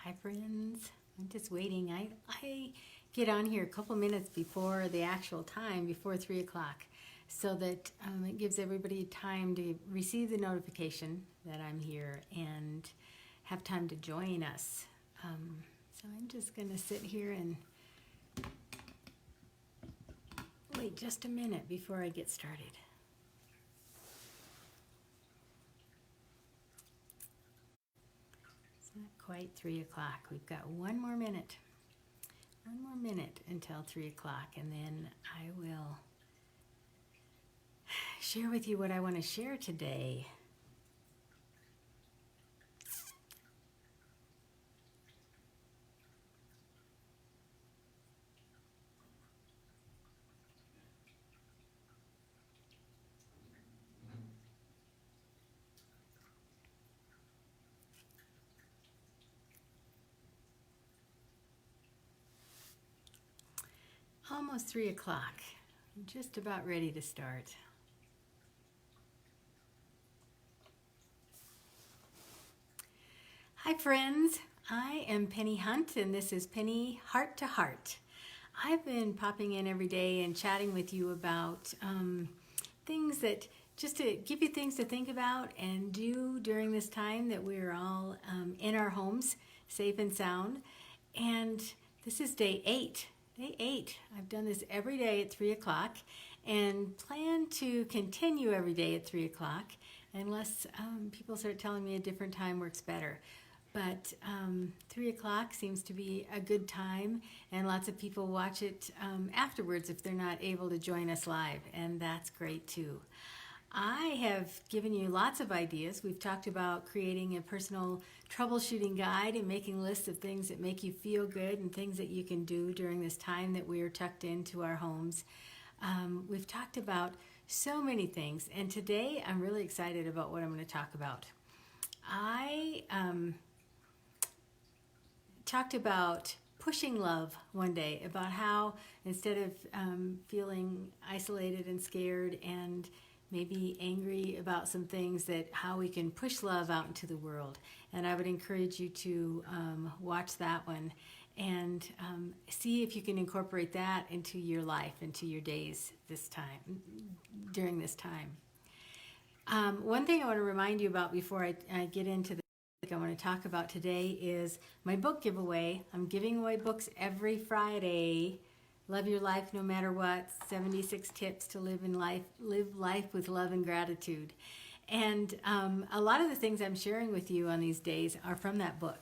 Hi friends, I'm just waiting. I get on here a couple minutes before the actual time, before 3 o'clock, so that it gives everybody time to receive the notification that I'm here and have time to join us. So I'm just going to sit here and wait just a minute before I get started. It's not quite 3 o'clock. We've got one more minute. One more minute until 3 o'clock, and then I will share with you what I want to share today. Almost 3 o'clock. I'm just about ready to start. Hi friends, I am Pennie Hunt, and this is Pennie Heart to Heart. I've been popping in every day and chatting with you about things that, just to give you things to think about and do during this time that we're all in our homes, safe and sound. And this is day 8. Day 8. I've done this every day at 3 o'clock and plan to continue every day at 3 o'clock unless people start telling me a different time works better. But 3 o'clock seems to be a good time, and lots of people watch it afterwards if they're not able to join us live, and that's great too. I have given you lots of ideas. We've talked about creating a personal troubleshooting guide and making lists of things that make you feel good and things that you can do during this time that we are tucked into our homes. We've talked about so many things, and today I'm really excited about what I'm going to talk about. I talked about pushing love one day, about how instead of feeling isolated and scared and maybe angry about some things, that how we can push love out into the world. And I would encourage you to watch that one and see if you can incorporate that into your life, into your days this time, during this time. One thing I want to remind you about before I get into the I want to talk about today is my book giveaway. I'm giving away books every Friday. Love Your Life No Matter What, 76 Tips to Live life with love and gratitude. And a lot of the things I'm sharing with you on these days are from that book,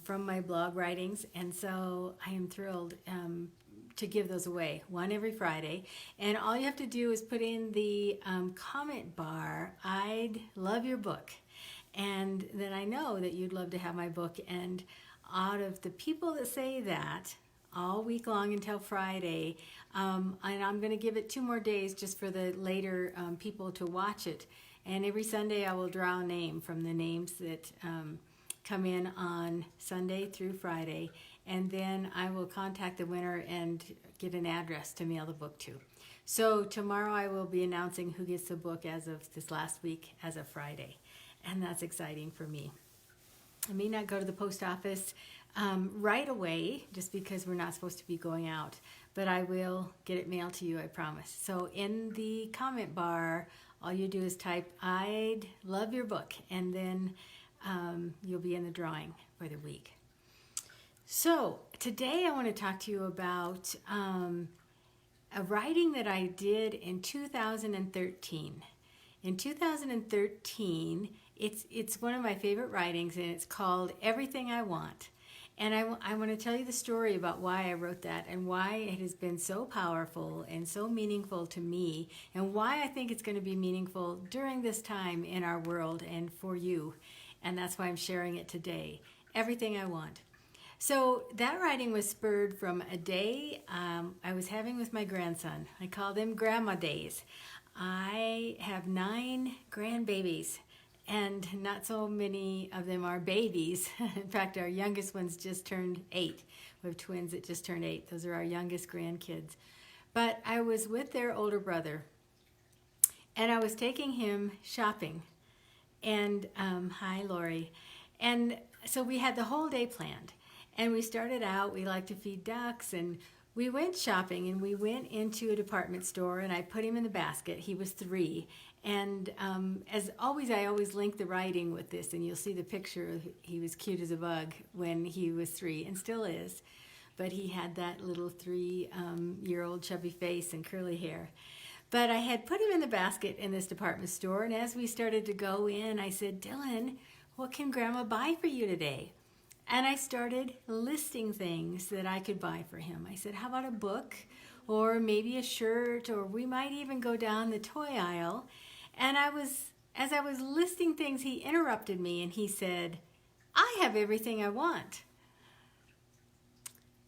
from my blog writings. And so I am thrilled to give those away, one every Friday. And all you have to do is put in the comment bar, I'd love your book. And then I know that you'd love to have my book. And out of the people that say that all week long until Friday, and I'm going to give it 2 more days just for the later people to watch it. And every Sunday I will draw a name from the names that come in on Sunday through Friday. And then I will contact the winner and get an address to mail the book to. So tomorrow I will be announcing who gets the book as of this last week as of Friday. And that's exciting for me. I may not go to the post office right away, just because we're not supposed to be going out, but I will get it mailed to you, I promise. So in the comment bar, all you do is type, I'd love your book, and then you'll be in the drawing for the week. So today I want to talk to you about a writing that I did in 2013. In 2013, it's one of my favorite writings, and it's called Everything I Want. And I want to tell you the story about why I wrote that and why it has been so powerful and so meaningful to me, and why I think it's going to be meaningful during this time in our world and for you. And that's why I'm sharing it today. Everything I Want. So that writing was spurred from a day I was having with my grandson. I call them grandma days. I have 9 grandbabies, and not so many of them are babies. In fact, our youngest one's just turned 8. We have twins that just turned 8. Those are our youngest grandkids. But I was with their older brother, and I was taking him shopping. And hi, Lori. And so we had the whole day planned. And we started out, we like to feed ducks, and we went shopping, and we went into a department store, and I put him in the basket. He was 3. And as always, I always link the writing with this, and you'll see the picture. He was cute as a bug when he was 3, and still is. But he had that little 3-year-old chubby face and curly hair. But I had put him in the basket in this department store, and as we started to go in, I said, Dylan, what can Grandma buy for you today? And I started listing things that I could buy for him. I said, how about a book, or maybe a shirt, or we might even go down the toy aisle. And as I was listing things, he interrupted me and he said, I have everything I want.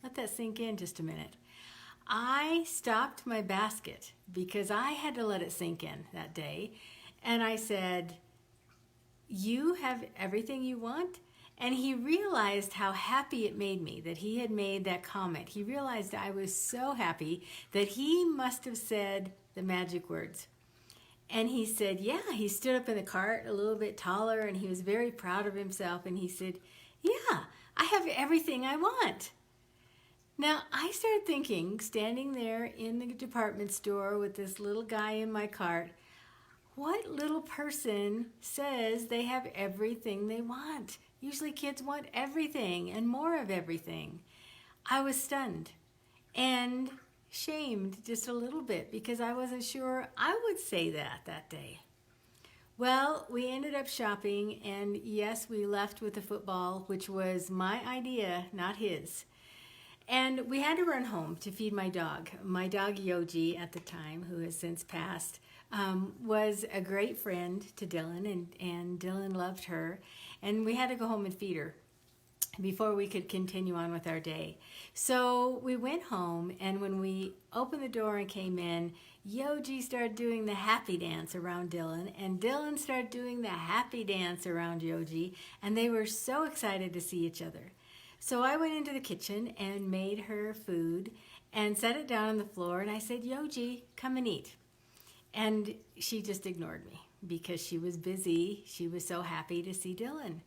Let that sink in just a minute. I stopped my basket because I had to let it sink in that day. And I said, you have everything you want? And he realized how happy it made me that he had made that comment. He realized I was so happy that he must have said the magic words. And he said, yeah, he stood up in the cart a little bit taller, and he was very proud of himself. And he said, yeah, I have everything I want. Now, I started thinking, standing there in the department store with this little guy in my cart, what little person says they have everything they want? Usually kids want everything and more of everything. I was stunned and shamed just a little bit because I wasn't sure I would say that day. Well, we ended up shopping, and yes, we left with the football, which was my idea, not his. And we had to run home to feed my dog. My dog Yoji at the time, who has since passed, was a great friend to Dylan, and Dylan loved her. And we had to go home and feed her before we could continue on with our day. So we went home, and when we opened the door and came in, Yoji started doing the happy dance around Dylan, and Dylan started doing the happy dance around Yoji, and they were so excited to see each other. So I went into the kitchen and made her food and set it down on the floor, and I said, Yoji, come and eat. And she just ignored me because she was busy. She was so happy to see Dylan.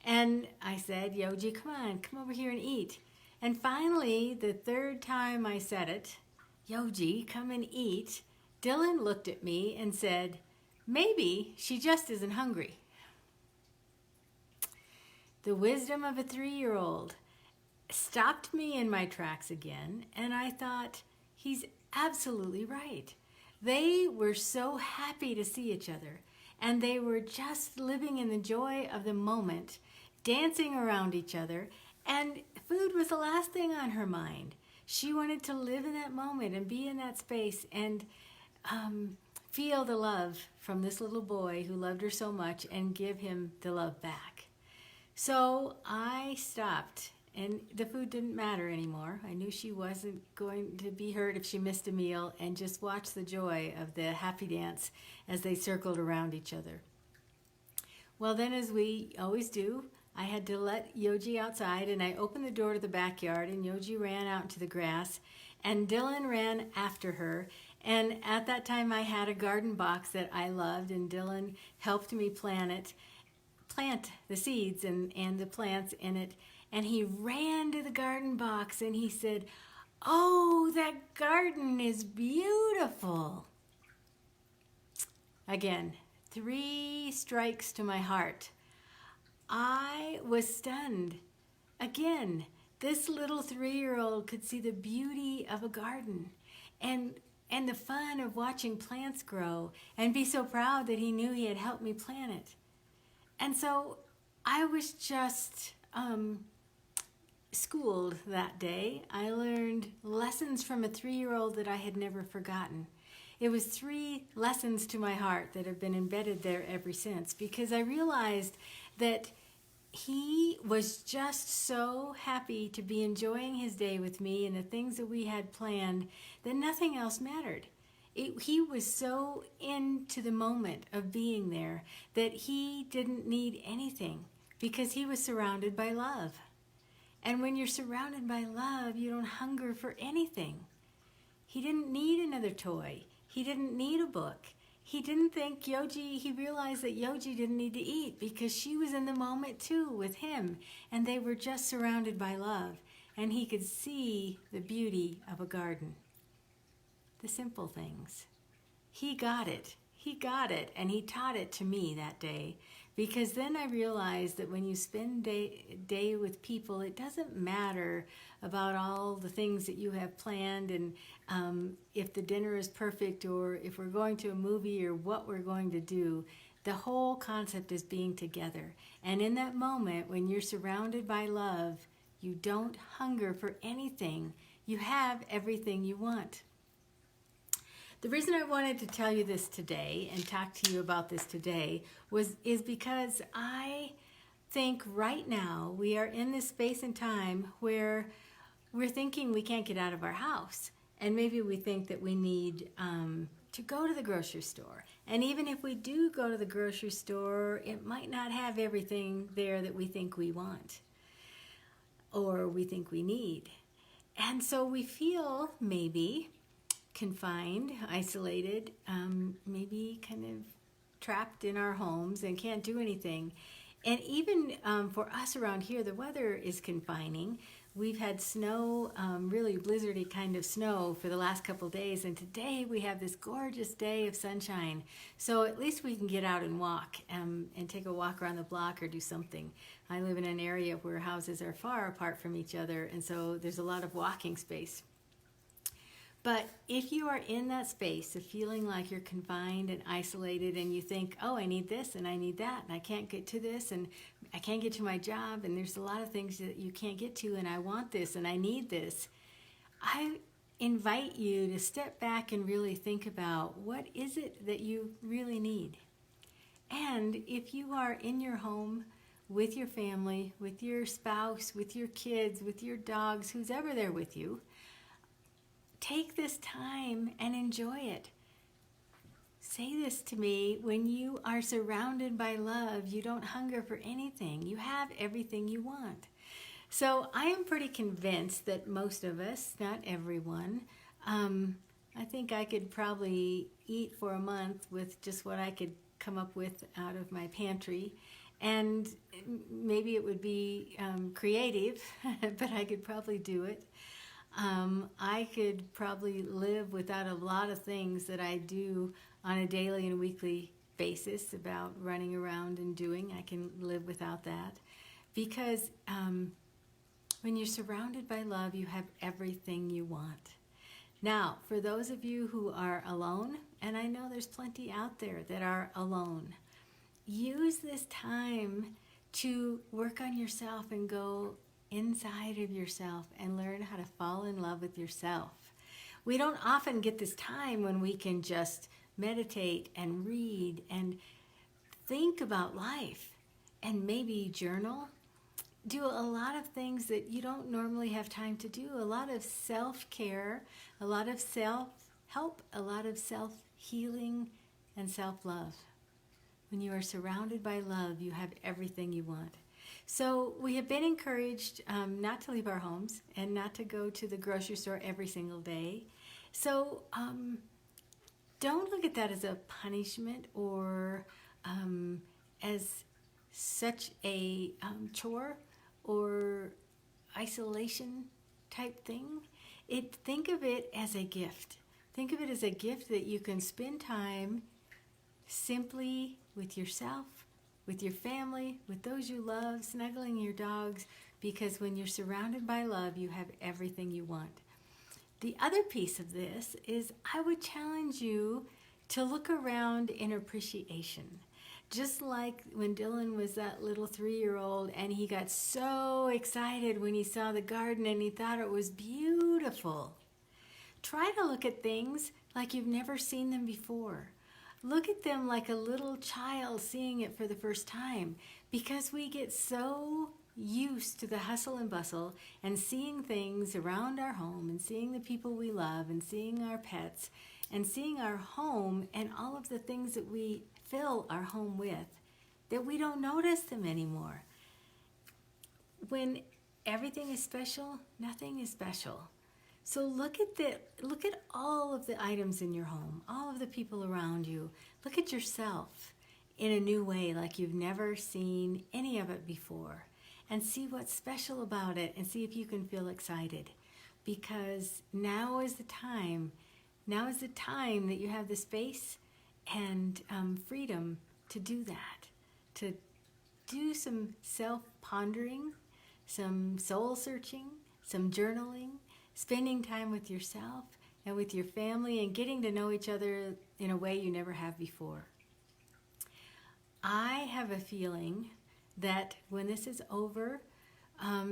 And I said, Yoji, come over here and eat. And finally, the 3rd time I said it, Yoji, come and eat, Dylan looked at me and said, maybe she just isn't hungry. The wisdom of a 3-year-old stopped me in my tracks again, and I thought, he's absolutely right. They were so happy to see each other, and they were just living in the joy of the moment, dancing around each other, and food was the last thing on her mind. She wanted to live in that moment and be in that space and feel the love from this little boy who loved her so much and give him the love back. So I stopped, and the food didn't matter anymore. I knew she wasn't going to be hurt if she missed a meal, and just watched the joy of the happy dance as they circled around each other. Well, then, as we always do, I had to let Yoji outside, and I opened the door to the backyard, and Yoji ran out into the grass, and Dylan ran after her. And at that time, I had a garden box that I loved, and Dylan helped me plant the seeds and the plants in it. And he ran to the garden box and he said, oh, that garden is beautiful. Again, 3 strikes to my heart. I was stunned. Again, this little 3-year-old could see the beauty of a garden and the fun of watching plants grow and be so proud that he knew he had helped me plant it. And so I was just schooled that day. I learned lessons from a 3-year-old that I had never forgotten. It was 3 lessons to my heart that have been embedded there ever since, because I realized that he was just so happy to be enjoying his day with me and the things that we had planned that nothing else mattered. He was so into the moment of being there that he didn't need anything because he was surrounded by love. And when you're surrounded by love, you don't hunger for anything. He didn't need another toy. He didn't need a book. he didn't think he realized that Yoji didn't need to eat because she was in the moment too with him, and they were just surrounded by love, and he could see the beauty of a garden, the simple things. He got it. He got it, and he taught it to me that day, because then I realized that when you spend day with people, it doesn't matter about all the things that you have planned, and if the dinner is perfect, or if we're going to a movie, or what we're going to do. The whole concept is being together. And in that moment, when you're surrounded by love, you don't hunger for anything. You have everything you want. The reason I wanted to tell you this today and talk to you about this today is because I think right now we are in this space and time where we're thinking we can't get out of our house. And maybe we think that we need to go to the grocery store. And even if we do go to the grocery store, it might not have everything there that we think we want or we think we need. And so we feel maybe confined, isolated, maybe kind of trapped in our homes and can't do anything. And even for us around here, the weather is confining. We've had snow, really blizzardy kind of snow for the last couple of days, and today we have this gorgeous day of sunshine. So at least we can get out and walk and take a walk around the block or do something. I live in an area where houses are far apart from each other, and so there's a lot of walking space. But if you are in that space of feeling like you're confined and isolated, and you think, oh, I need this and I need that, and I can't get to this, and I can't get to my job, and there's a lot of things that you can't get to, and I want this and I need this, I invite you to step back and really think about, what is it that you really need? And if you are in your home with your family, with your spouse, with your kids, with your dogs, who's ever there with you, take this time and enjoy it. Say this to me: when you are surrounded by love, you don't hunger for anything. You have everything you want. So I am pretty convinced that most of us, not everyone, I think I could probably eat for a month with just what I could come up with out of my pantry. And maybe it would be creative, but I could probably do it. I could probably live without a lot of things that I do on a daily and weekly basis about running around and doing. I can live without that, because when you're surrounded by love, you have everything you want. Now, for those of you who are alone, and I know there's plenty out there that are alone, use this time to work on yourself and go inside of yourself and learn how to fall in love with yourself. We don't often get this time when we can just meditate and read and think about life and maybe journal. Do a lot of things that you don't normally have time to do. A lot of self-care, a lot of self-help, a lot of self-healing and self-love. When you are surrounded by love, you have everything you want. So we have been encouraged not to leave our homes and not to go to the grocery store every single day. So don't look at that as a punishment or as such a chore or isolation type thing. Think of it as a gift. Think of it as a gift that you can spend time simply with yourself, with your family, with those you love, snuggling your dogs, because when you're surrounded by love, you have everything you want. The other piece of this is I would challenge you to look around in appreciation. Just like when Dylan was that little 3-year-old and he got so excited when he saw the garden and he thought it was beautiful. Try to look at things like you've never seen them before. Look at them like a little child seeing it for the first time, because we get so used to the hustle and bustle and seeing things around our home and seeing the people we love and seeing our pets and seeing our home and all of the things that we fill our home with, that we don't notice them anymore. When everything is special, nothing is special. So look at all of the items in your home, all of the people around you. Look at yourself in a new way, like you've never seen any of it before, and see what's special about it, and see if you can feel excited, because now is the time. Now is the time that you have the space and freedom to do that, to do some self-pondering, some soul-searching, some journaling, spending time with yourself and with your family, and getting to know each other in a way you never have before. I have a feeling that when this is over,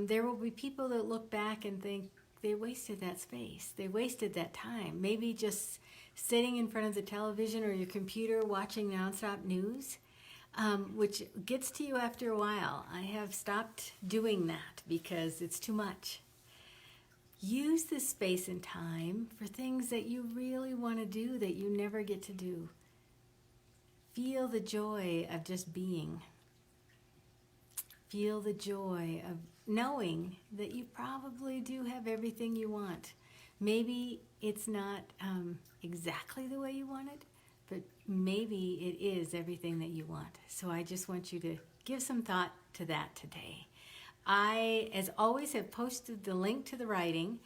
there will be people that look back and think they wasted that space. They wasted that time. Maybe just sitting in front of the television or your computer watching nonstop news, which gets to you after a while. I have stopped doing that because it's too much. Use this space and time for things that you really want to do that you never get to do. Feel the joy of just being. Feel the joy of knowing that you probably do have everything you want. Maybe it's not exactly the way you want it, but maybe it is everything that you want. So I just want you to give some thought to that today. I, as always, have posted the link to the writing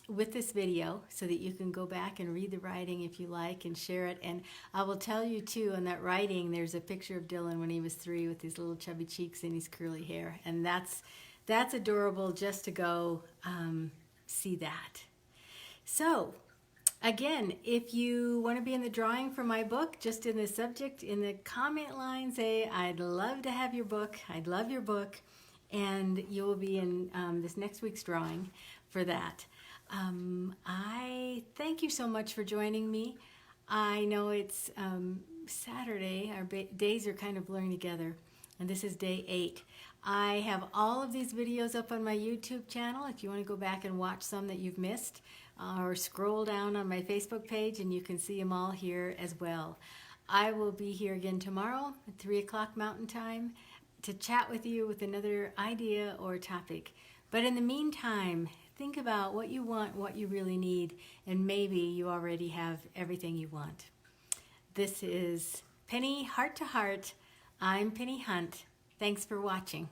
with this video so that you can go back and read the writing if you like and share it. And I will tell you too, on that writing, there's a picture of Dylan when he was 3 with his little chubby cheeks and his curly hair. And that's adorable just to go see that. So again, if you want to be in the drawing for my book, just in the subject, in the comment line, say, I'd love to have your book. I'd love your book. And you will be in this next week's drawing for that. I thank you so much for joining me. I know it's Saturday. Our days are kind of blurring together. And this is day 8. I have all of these videos up on my YouTube channel if you want to go back and watch some that you've missed, or scroll down on my Facebook page and you can see them all here as well. I will be here again tomorrow at 3 o'clock Mountain Time to chat with you with another idea or topic. But in the meantime, think about what you want, what you really need, and maybe you already have everything you want. This is Pennie Heart to Heart. I'm Pennie Hunt. Thanks for watching.